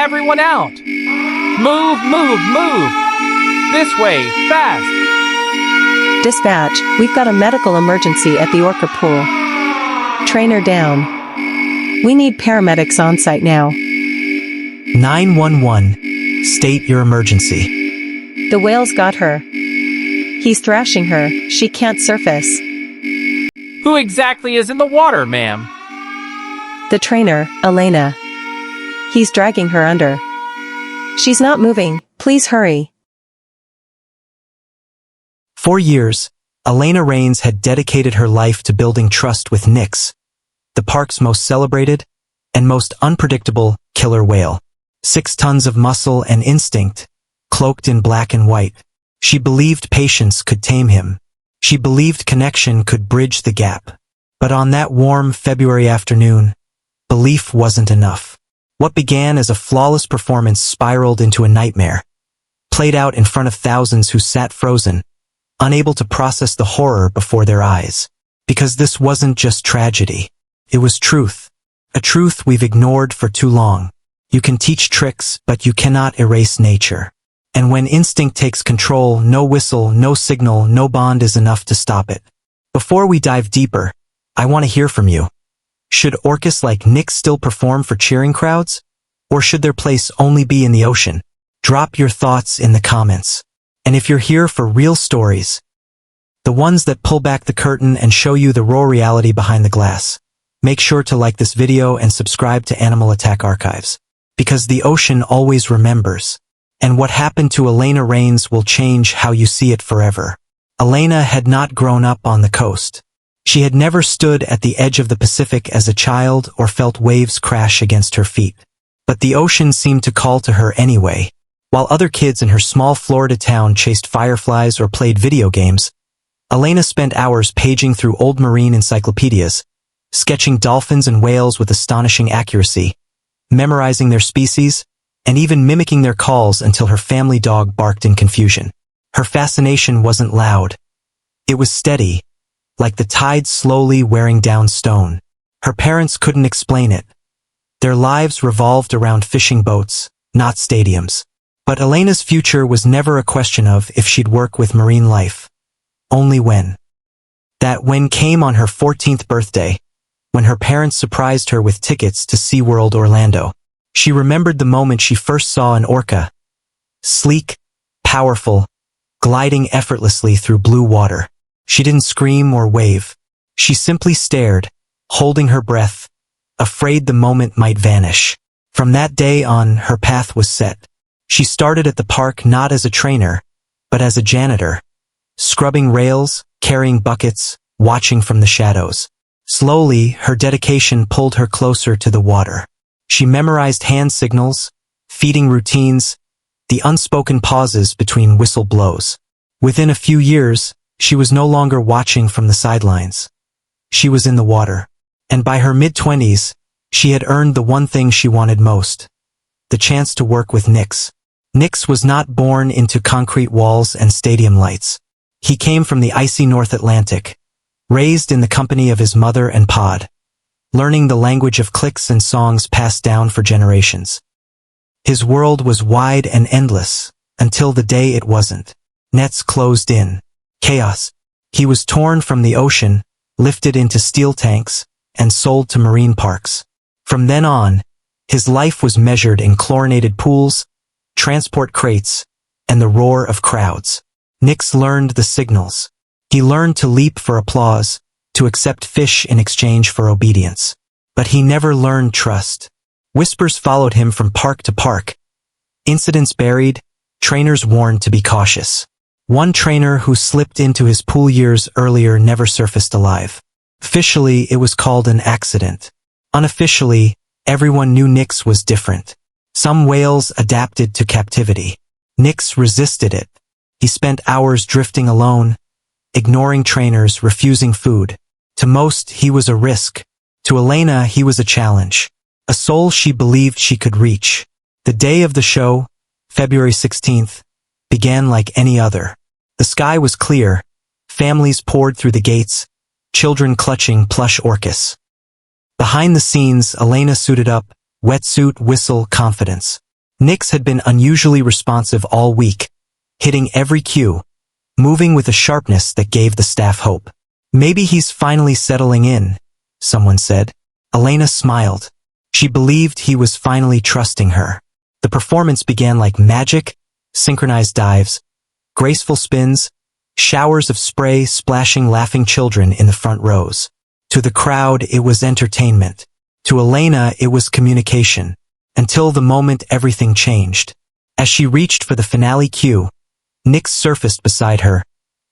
Everyone out! Move, move, move! This way, fast! Dispatch, we've got a medical emergency at the Orca pool. Trainer down. We need paramedics on site now. 911. State your emergency. The whale's got her. He's thrashing her, she can't surface. Who exactly is in the water, ma'am? The trainer, Elena. He's dragging her under. She's not moving, please hurry. For years, Elena Raines had dedicated her life to building trust with Nyx, the park's most celebrated and most unpredictable killer whale. 6 tons of muscle and instinct, cloaked in black and white. She believed patience could tame him. She believed connection could bridge the gap. But on that warm February afternoon, belief wasn't enough. What began as a flawless performance spiraled into a nightmare, played out in front of thousands who sat frozen, unable to process the horror before their eyes. Because this wasn't just tragedy. It was truth. A truth we've ignored for too long. You can teach tricks, but you cannot erase nature. And when instinct takes control, no whistle, no signal, no bond is enough to stop it. Before we dive deeper, I want to hear from you. Should orcas like Nyx still perform for cheering crowds? Or should their place only be in the ocean? Drop your thoughts in the comments. And if you're here for real stories, the ones that pull back the curtain and show you the raw reality behind the glass, make sure to like this video and subscribe to Animal Attack Archives. Because the ocean always remembers. And what happened to Elena Raines will change how you see it forever. Elena had not grown up on the coast. She had never stood at the edge of the Pacific as a child or felt waves crash against her feet. But the ocean seemed to call to her anyway. While other kids in her small Florida town chased fireflies or played video games, Elena spent hours paging through old marine encyclopedias, sketching dolphins and whales with astonishing accuracy, memorizing their species, and even mimicking their calls until her family dog barked in confusion. Her fascination wasn't loud. It was steady, like the tide slowly wearing down stone. Her parents couldn't explain it. Their lives revolved around fishing boats, not stadiums. But Elena's future was never a question of if she'd work with marine life. Only when. That when came on her 14th birthday, when her parents surprised her with tickets to SeaWorld Orlando. She remembered the moment she first saw an orca. Sleek, powerful, gliding effortlessly through blue water. She didn't scream or wave. She simply stared, holding her breath, afraid the moment might vanish. From that day on, her path was set. She started at the park not as a trainer, but as a janitor, scrubbing rails, carrying buckets, watching from the shadows. Slowly, her dedication pulled her closer to the water. She memorized hand signals, feeding routines, the unspoken pauses between whistle blows. Within a few years, she was no longer watching from the sidelines. She was in the water. And by her mid-20s, she had earned the one thing she wanted most. The chance to work with Nyx. Nyx was not born into concrete walls and stadium lights. He came from the icy North Atlantic, raised in the company of his mother and pod, learning the language of clicks and songs passed down for generations. His world was wide and endless, until the day it wasn't. Nets closed in. Chaos. He was torn from the ocean, lifted into steel tanks, and sold to marine parks. From then on, his life was measured in chlorinated pools, transport crates, and the roar of crowds. Nyx learned the signals. He learned to leap for applause, to accept fish in exchange for obedience. But he never learned trust. Whispers followed him from park to park. Incidents buried, trainers warned to be cautious. One trainer who slipped into his pool years earlier never surfaced alive. Officially, it was called an accident. Unofficially, everyone knew Nyx was different. Some whales adapted to captivity. Nyx resisted it. He spent hours drifting alone, ignoring trainers, refusing food. To most, he was a risk. To Elena, he was a challenge. A soul she believed she could reach. The day of the show, February 16th, began like any other. The sky was clear. Families poured through the gates, children clutching plush orcas. Behind the scenes, Elena suited up, wetsuit, whistle, confidence. Nix had been unusually responsive all week, hitting every cue, moving with a sharpness that gave the staff hope. Maybe he's finally settling in, someone said. Elena smiled. She believed he was finally trusting her. The performance began like magic, synchronized dives, graceful spins, showers of spray splashing laughing children in the front rows. To the crowd, it was entertainment. To Elena, it was communication. Until the moment everything changed. As she reached for the finale cue, Nix surfaced beside her,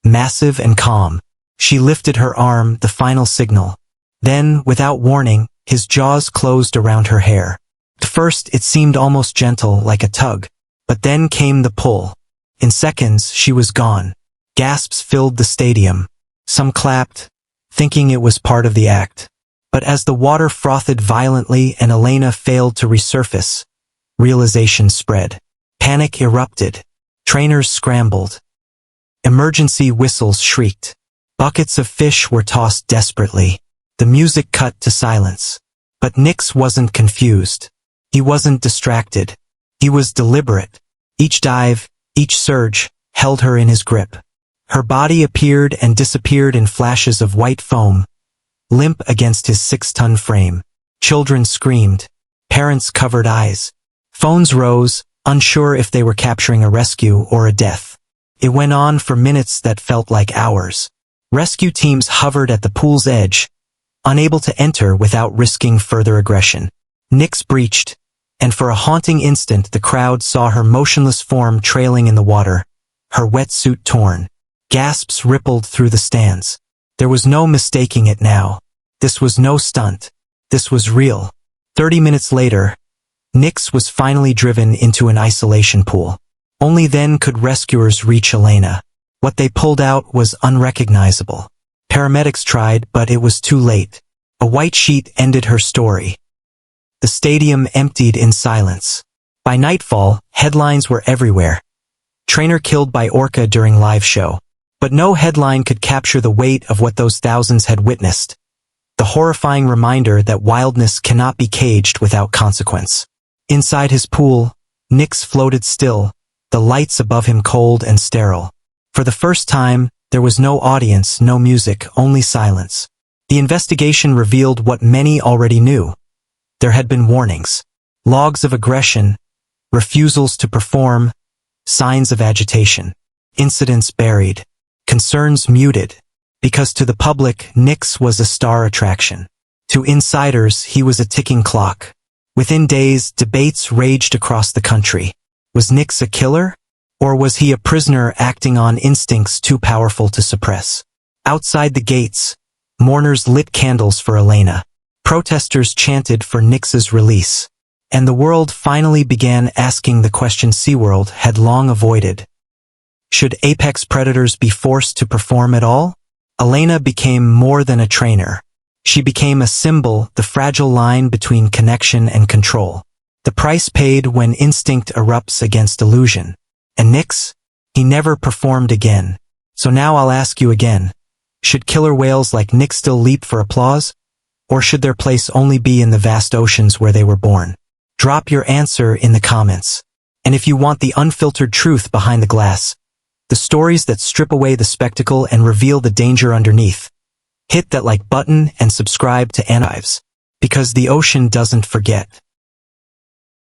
massive and calm. She lifted her arm, the final signal. Then, without warning, his jaws closed around her hair. At first, it seemed almost gentle, like a tug. But then came the pull. In seconds, she was gone. Gasps filled the stadium. Some clapped, thinking it was part of the act. But as the water frothed violently and Elena failed to resurface, realization spread. Panic erupted. Trainers scrambled. Emergency whistles shrieked. Buckets of fish were tossed desperately. The music cut to silence. But Nix wasn't confused. He wasn't distracted. He was deliberate. Each dive, each surge, held her in his grip. Her body appeared and disappeared in flashes of white foam, limp against his 6-ton frame. Children screamed. Parents covered eyes. Phones rose, unsure if they were capturing a rescue or a death. It went on for minutes that felt like hours. Rescue teams hovered at the pool's edge, unable to enter without risking further aggression. Nix breached, and for a haunting instant the crowd saw her motionless form trailing in the water, her wetsuit torn. Gasps rippled through the stands. There was no mistaking it now. This was no stunt. This was real. 30 minutes later, Nix was finally driven into an isolation pool. Only then could rescuers reach Elena. What they pulled out was unrecognizable. Paramedics tried, but it was too late. A white sheet ended her story. The stadium emptied in silence. By nightfall, headlines were everywhere. Trainer killed by orca during live show. But no headline could capture the weight of what those thousands had witnessed. The horrifying reminder that wildness cannot be caged without consequence. Inside his pool, Nix floated still, the lights above him cold and sterile. For the first time, there was no audience, no music, only silence. The investigation revealed what many already knew. There had been warnings, logs of aggression, refusals to perform, signs of agitation, incidents buried, concerns muted, because to the public, Nix was a star attraction. To insiders, he was a ticking clock. Within days, debates raged across the country. Was Nix a killer? Or was he a prisoner acting on instincts too powerful to suppress? Outside the gates, mourners lit candles for Elena. Protesters chanted for Nix's release. And the world finally began asking the question SeaWorld had long avoided. Should apex predators be forced to perform at all? Elena became more than a trainer. She became a symbol, the fragile line between connection and control. The price paid when instinct erupts against illusion. And Nix? He never performed again. So now I'll ask you again. Should killer whales like Nix still leap for applause? Or should their place only be in the vast oceans where they were born? Drop your answer in the comments. And if you want the unfiltered truth behind the glass, the stories that strip away the spectacle and reveal the danger underneath, hit that like button and subscribe to Archives. Because the ocean doesn't forget.